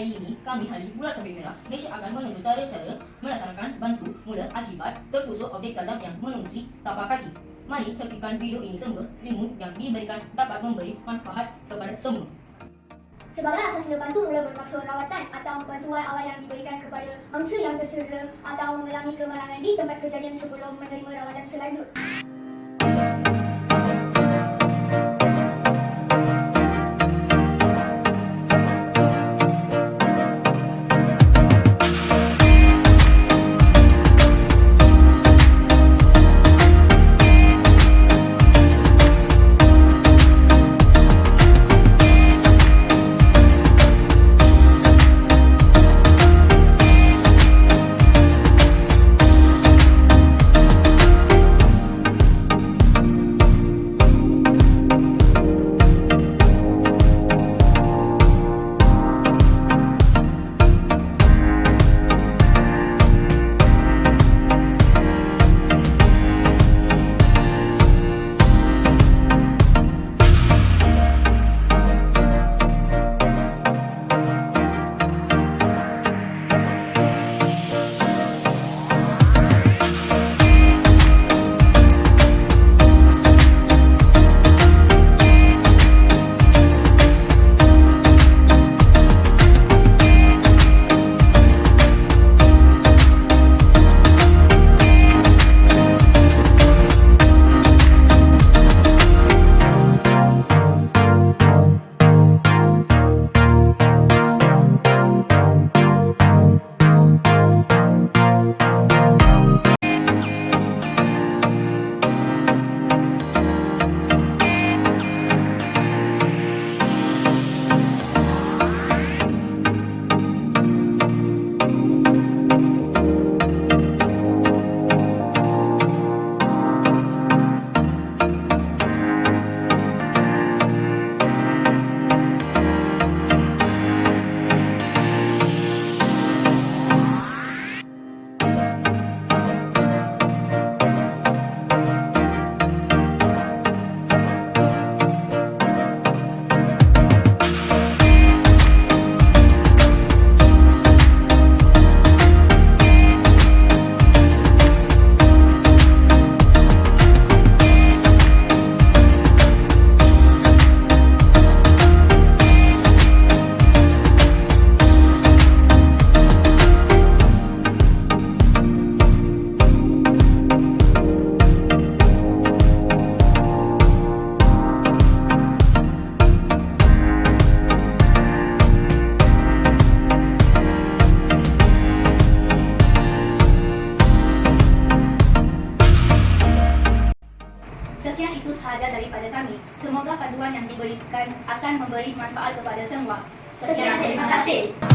hari ini, kami hari Bola Sabit Merah, Malaysia akan menunjuk cara-cara melaksanakan bantu mula akibat tertusuk objek tajam yang mengungsi tapak kaki. Mari saksikan video ini semua ilmu yang diberikan dapat memberi manfaat kepada semua. Sebagai asasnya bantu mula bermaksud rawatan atau bantuan awal yang diberikan kepada mangsa yang tercedera atau mengalami kemalangan di tempat kejadian sebelum menerima rawatan selanjut. Sekian itu sahaja daripada kami. Semoga panduan yang diberikan akan memberi manfaat kepada semua. Sekian, terima kasih.